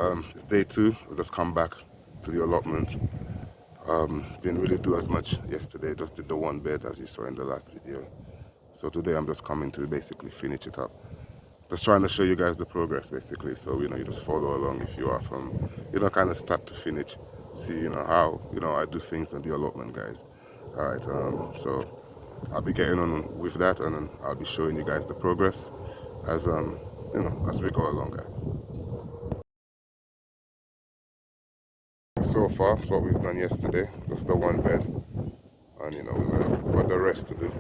It's day 2. We just come back to the allotment. Didn't really do as much yesterday, just did the one bed as you saw in the last video. So today I'm just coming to basically finish it up. Just trying to show you guys the progress basically, so you just follow along if you are from kind of start to finish. See how I do things on the allotment, guys. Alright, so I'll be getting on with that, and then I'll be showing you guys the progress as as we go along, guys. So far, it's what we've done yesterday, just the one bed, and we've got the rest to do.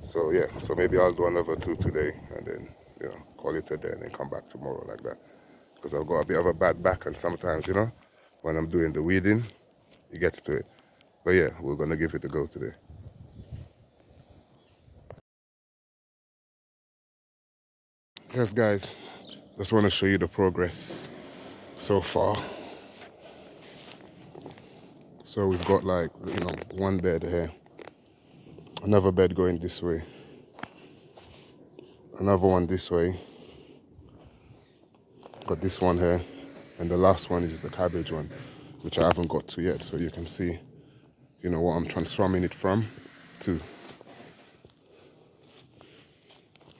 So yeah, so maybe I'll do another 2 today, and then call it a day, and then come back tomorrow like that. Because I've got a bit of a bad back, and sometimes when I'm doing the weeding, it gets to it. But yeah, we're gonna give it a go today. Yes, guys, just want to show you the progress so far. So we've got like one bed here, another bed going this way, another one this way, got this one here, and the last one is the cabbage one, which I haven't got to yet. So you can see what I'm transforming it from to.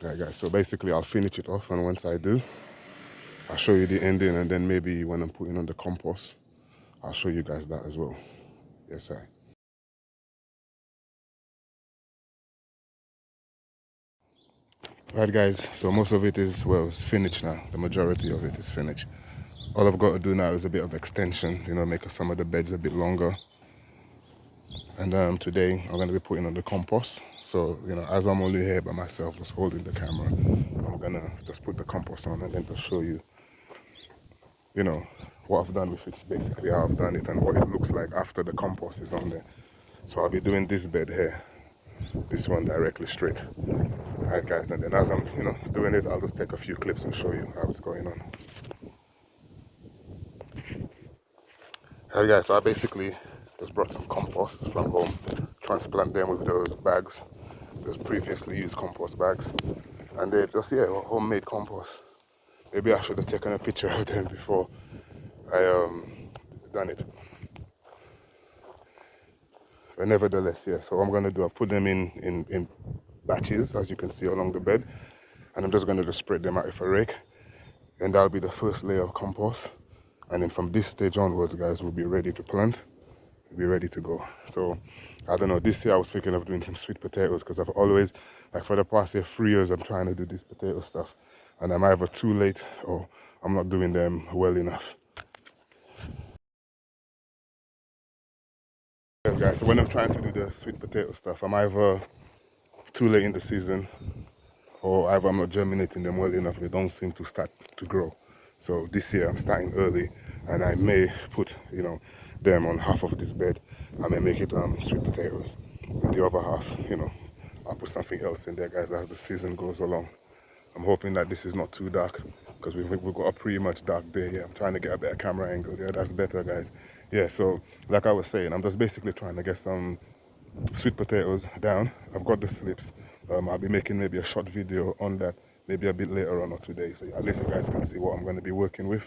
Right, guys, so basically I'll finish it off, and once I do, I'll show you the ending, and then maybe when I'm putting on the compost, I'll show you guys that as well. Yes, sir. Right, guys, so most of it is, well, it's finished now. The majority of it is finished. All I've got to do now is a bit of extension, make some of the beds a bit longer. And today I'm going to be putting on the compost. So, as I'm only here by myself, just holding the camera, I'm going to just put the compost on and then to show you, what I've done with it, basically how I've done it and what it looks like after the compost is on there. So I'll be doing this bed here, this one directly straight. Alright, guys, and then as I'm, doing it, I'll just take a few clips and show you how it's going on. Alright, guys, so I basically just brought some compost from home, transplant them with those bags, those previously used compost bags, and they're just, homemade compost. Maybe I should have taken a picture of them before I done it. But nevertheless, yeah, so what I'm going to do, I've put them in batches, as you can see along the bed, and I'm just going to just spread them out with a rake, and that'll be the first layer of compost. And then from this stage onwards, guys, we'll be ready to plant. We'll be ready to go. So I don't know, this year I was thinking of doing some sweet potatoes, because I've always, like for the past 3 years, I'm trying to do this potato stuff, and I'm either too late or I'm not doing them well enough. Yes, guys, so when I'm trying to do the sweet potato stuff, I'm either too late in the season, or either I'm not germinating them well enough. They don't seem to start to grow. So this year I'm starting early, and I may put them on half of this bed. I may make it sweet potatoes, and the other half I'll put something else in there, guys, as the season goes along. I'm hoping that this is not too dark, because we've got a pretty much dark day. Yeah, I'm trying to get a better camera angle. Yeah, that's better, guys. Yeah, so like I was saying, I'm just basically trying to get some sweet potatoes down. I've got the slips. I'll be making maybe a short video on that maybe a bit later on or today, so at least you guys can see what I'm going to be working with.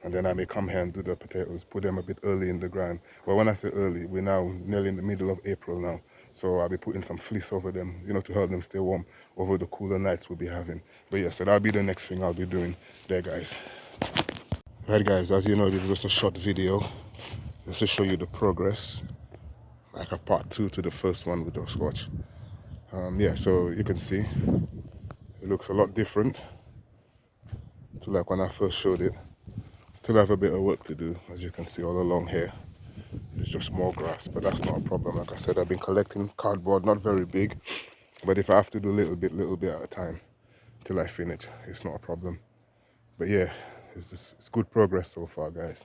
And then I may come here and do the potatoes, put them a bit early in the ground. Well, when I say early, we're now nearly in the middle of April now, so I'll be putting some fleece over them, to help them stay warm over the cooler nights we'll be having. But yeah, so that'll be the next thing I'll be doing there, guys. Right, guys, as you know, this is just a short video just to show you the progress, like a part 2 to the first one we just watched. Yeah, so you can see it looks a lot different to like when I first showed it. Still have a bit of work to do, as you can see all along here. It's just more grass, but that's not a problem. Like I said, I've been collecting cardboard, not very big, but if I have to do little bit at a time till I finish, it's not a problem. But yeah, it's good progress so far, guys.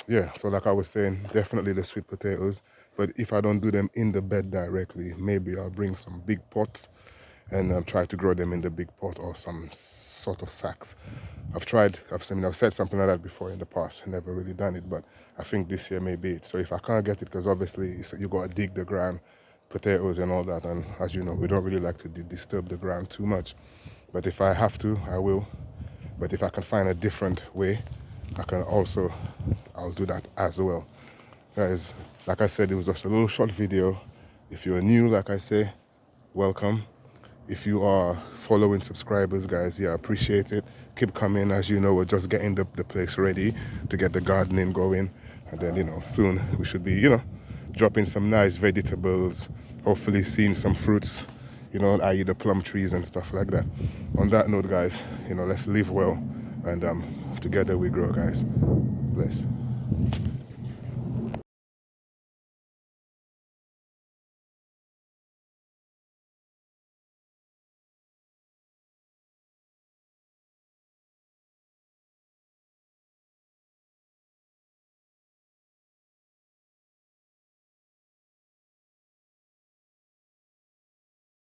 Yeah, so like I was saying, definitely the sweet potatoes, but if I don't do them in the bed directly, maybe I'll bring some big pots and try to grow them in the big pot or some sort of sacks. I've said something like that before in the past, never really done it, but I think this year may be it. So if I can't get it, because obviously you got to dig the ground, potatoes and all that, and as you know, we don't really like to disturb the ground too much. But if I have to, I will. but if I can find a different way, I'll do that as well. Guys, like I said, it was just a little short video. If you're new, like I say, welcome. If you are following subscribers, guys, yeah, I appreciate it. Keep coming. As you know, we're just getting the place ready to get the gardening going, and then, you know, soon we should be, you know, dropping some nice vegetables, hopefully seeing some fruits, you know, i.e. the plum trees and stuff like that. On that note, guys, you know, let's live well, and together we grow, guys. Bless.